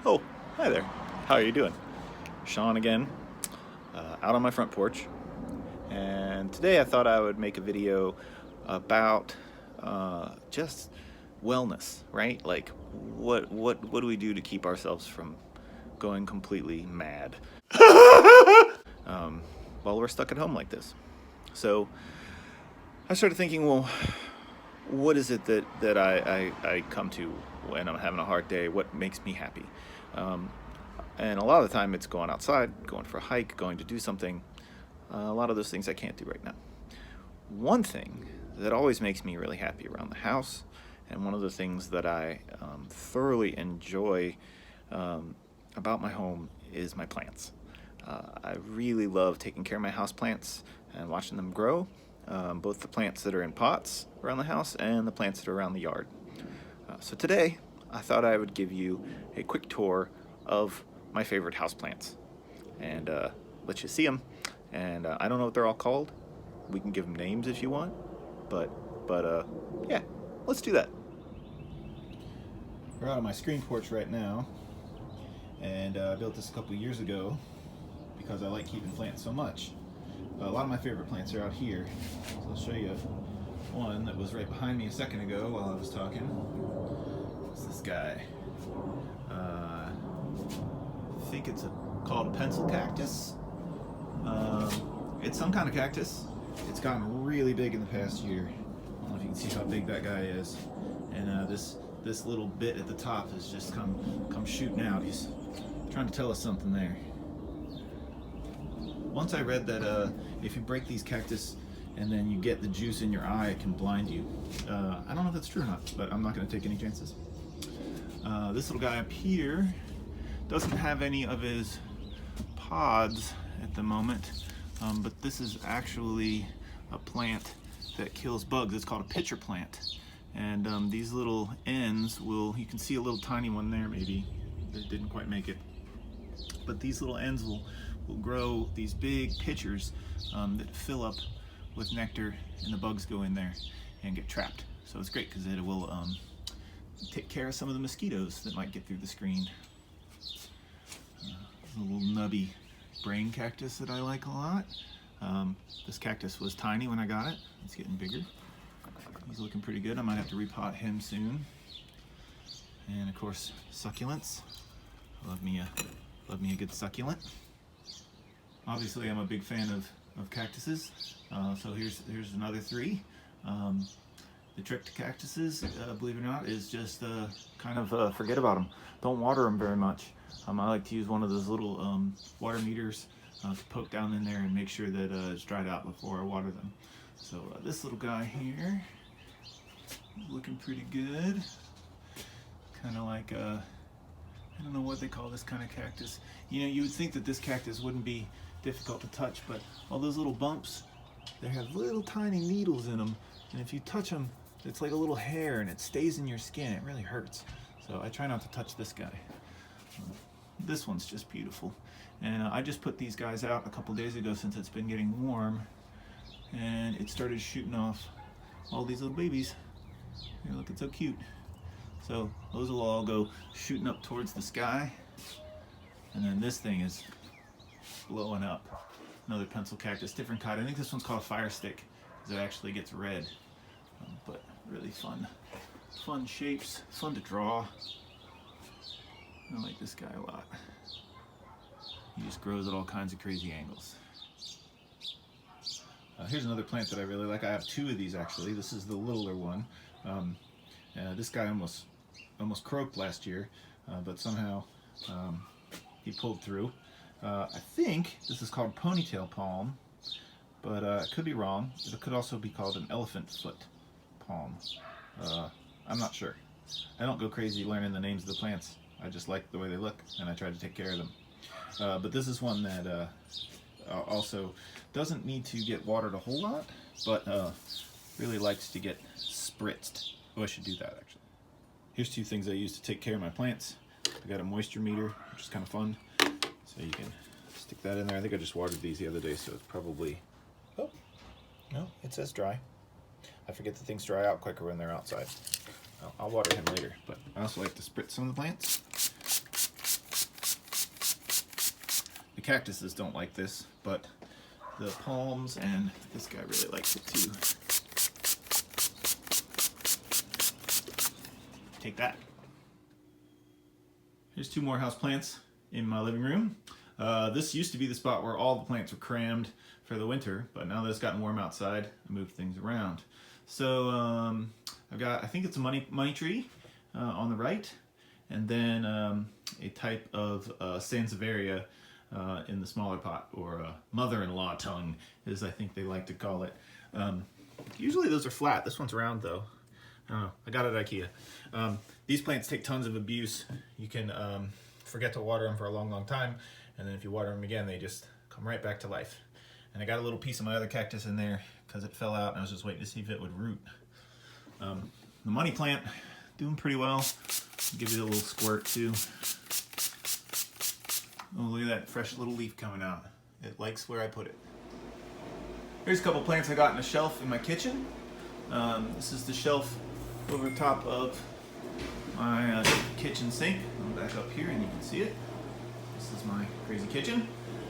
Oh, hi there. How are you doing? Shawn again, out on my front porch. And today I thought I would make a video about just wellness, right? Like what do we do to keep ourselves from going completely mad um, while we're stuck at home like this? So I started thinking, well, what is it that I come to when I'm having a hard day? What makes me happy? Um, and a lot of the time it's going outside, going for a hike, going to do something. A lot of those things I can't do right now. One thing that always makes me really happy around the house, and one of the things that I thoroughly enjoy about my home is my plants. I really love taking care of my house plants and watching them grow, both the plants that are in pots around the house and the plants that are around the yard. So today, I thought I would give you a quick tour of my favorite houseplants and let you see them. And I don't know what they're all called. We can give them names if you want, but yeah, let's do that. We're out on my screen porch right now, and I built this a couple years ago because I like keeping plants so much. A lot of my favorite plants are out here, so I'll show you one that was right behind me a second ago while I was talking. It's this guy. I think it's called a pencil cactus. It's some kind of cactus. It's gotten really big in the past year. I don't know if you can see how big that guy is. And this little bit at the top has just come shooting out. He's trying to tell us something there. Once I read that if you break these cactus and then you get the juice in your eye, it can blind you. I don't know if that's true or not, but I'm not going to take any chances. This little guy up here doesn't have any of his pods at the moment, but this is actually a plant that kills bugs. It's called a pitcher plant, and these little ends you can see a little tiny one there maybe that didn't quite make it, but these little ends will grow these big pitchers that fill up with nectar, and the bugs go in there and get trapped. So it's great because it will take care of some of the mosquitoes that might get through the screen. A little nubby brain cactus that I like a lot. This cactus was tiny when I got it. It's getting bigger. He's looking pretty good. I might have to repot him soon. And of course, succulents. Love me a good succulent. Obviously, I'm a big fan of cactuses. So here's another three. The trick to cactuses, believe it or not, is just kind of forget about them. Don't water them very much. I like to use one of those little water meters to poke down in there and make sure that it's dried out before I water them. So this little guy here is looking pretty good. Kind of like I don't know what they call this kind of cactus. You know, you would think that this cactus wouldn't be difficult to touch, but all those little bumps, they have little tiny needles in them, and if you touch them, it's like a little hair and it stays in your skin. It really hurts. So I try not to touch this guy. This one's just beautiful. And I just put these guys out a couple days ago since it's been getting warm, and it started shooting off all these little babies. Here, look, it's so cute. So those will all go shooting up towards the sky, and then this thing is blowing up. Another pencil cactus, different kind. I think this one's called fire stick because it actually gets red. But really fun shapes, fun to draw. I like this guy a lot. He just grows at all kinds of crazy angles. Here's another plant that I really like. I have two of these actually. This is the littler one. This guy almost croaked last year, but somehow he pulled through. I think this is called ponytail palm, but I could be wrong. It could also be called an elephant foot palm. I'm not sure. I don't go crazy learning the names of the plants. I just like the way they look, and I try to take care of them. But this is one that also doesn't need to get watered a whole lot, but really likes to get spritzed. Oh, I should do that actually. Here's two things I use to take care of my plants. I got a moisture meter, which is kind of fun. So you can stick that in there. I think I just watered these the other day, so it's probably... Oh, no, it says dry. I forget that things dry out quicker when they're outside. I'll water him later, but I also like to spritz some of the plants. The cactuses don't like this, but the palms and this guy really likes it too. Take that. Here's 2 more houseplants in my living room. This used to be the spot where all the plants were crammed for the winter, but now that it's gotten warm outside, I moved things around. So I've got, I think it's a money tree on the right, and then a type of Sansevieria in the smaller pot, or mother-in-law tongue, as I think they like to call it. Usually those are flat. This one's round though. I don't know. I got it at IKEA. These plants take tons of abuse. You can forget to water them for a long time, and then if you water them again, they just come right back to life. And I got a little piece of my other cactus in there because it fell out, and I was just waiting to see if it would root. The money plant, doing pretty well. I'll give you a little squirt too. Oh, look at that fresh little leaf coming out. It likes where I put it. Here's a couple plants I got in a shelf in my kitchen. This is the shelf over top of my kitchen sink. I'm back up here and you can see it. This is my crazy kitchen.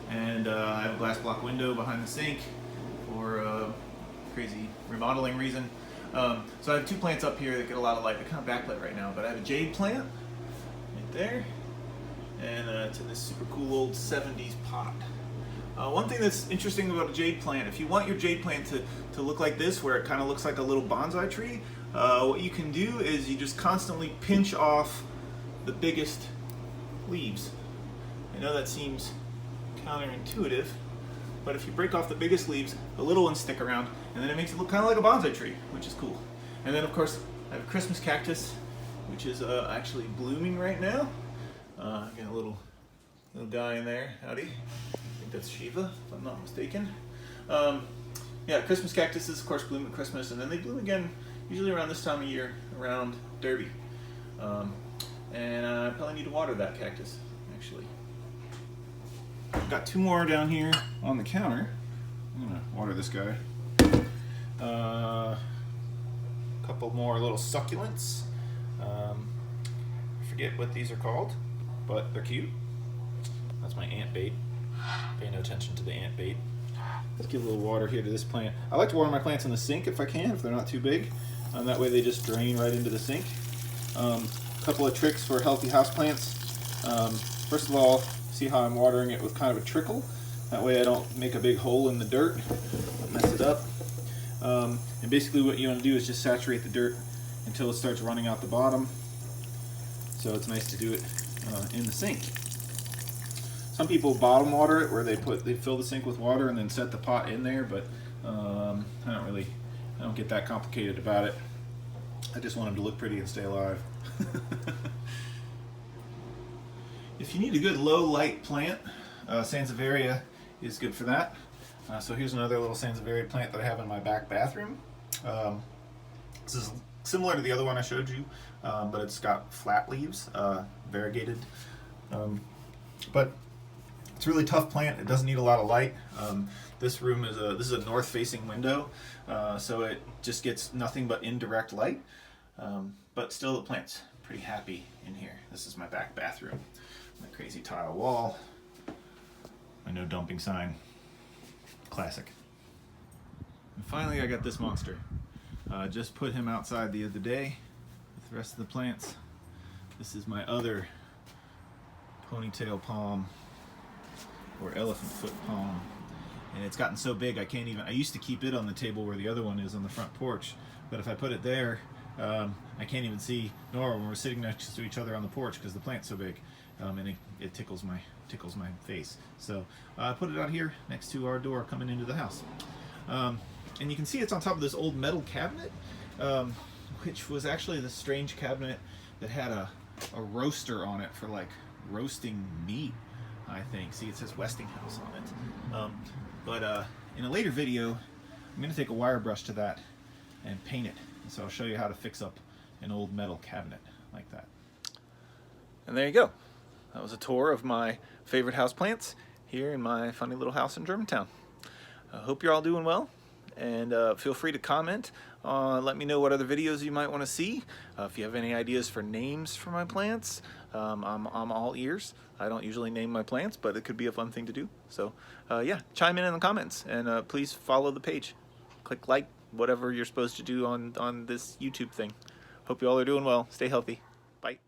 And I have a glass block window behind the sink for crazy remodeling reason. So I have 2 plants up here that get a lot of light. They're kind of backlit right now, but I have a jade plant right there. And it's in this super cool old 70s pot. One thing that's interesting about a jade plant, if you want your jade plant to look like this, where it kind of looks like a little bonsai tree, what you can do is you just constantly pinch off the biggest leaves. I know that seems counterintuitive, but if you break off the biggest leaves, the little ones stick around, and then it makes it look kind of like a bonsai tree, which is cool. And then of course I have a Christmas cactus, which is actually blooming right now. I've got a little guy in there. Howdy. I think that's Shiva, if I'm not mistaken. Yeah, Christmas cactuses, of course, bloom at Christmas, and then they bloom again usually around this time of year, around Derby. And I probably need to water that cactus, actually. I've got 2 more down here on the counter. I'm gonna water this guy. A couple more little succulents. I forget what these are called, but they're cute. That's my ant bait. Pay no attention to the ant bait. Let's give a little water here to this plant. I like to water my plants in the sink if I can, if they're not too big. That way they just drain right into the sink. A couple of tricks for healthy houseplants. First of all, see how I'm watering it with kind of a trickle. That way I don't make a big hole in the dirt, don't mess it up. And basically what you want to do is just saturate the dirt until it starts running out the bottom. So it's nice to do it in the sink. Some people bottom water it, where they fill the sink with water and then set the pot in there, but I don't get that complicated about it. I just want them to look pretty and stay alive. If you need a good low light plant, Sansevieria is good for that. So here's another little Sansevieria plant that I have in my back bathroom. This is similar to the other one I showed you, but it's got flat leaves, variegated. But it's a really tough plant. It doesn't need a lot of light. This room is a north-facing window, so it just gets nothing but indirect light. But still, the plant's pretty happy in here. This is my back bathroom. My crazy tile wall. My no dumping sign. Classic. And finally, I got this monster. Just put him outside the other day with the rest of the plants. This is my other ponytail palm, or elephant foot palm, and it's gotten so big I used to keep it on the table where the other one is on the front porch, but if I put it there, I can't even see Nora when we're sitting next to each other on the porch because the plant's so big, and it tickles my face. So I put it out here next to our door coming into the house, and you can see it's on top of this old metal cabinet, which was actually this strange cabinet that had a roaster on it for like roasting meat, I think. See, it says Westinghouse on it. But in a later video, I'm going to take a wire brush to that and paint it. So I'll show you how to fix up an old metal cabinet like that. And there you go. That was a tour of my favorite houseplants here in my funny little house in Germantown. I hope you're all doing well, And feel free to comment. Let me know what other videos you might want to see. If you have any ideas for names for my plants, I'm all ears. I don't usually name my plants, but it could be a fun thing to do. So yeah, chime in the comments, and please follow the page. Click like, whatever you're supposed to do on this YouTube thing. Hope you all are doing well. Stay healthy. Bye.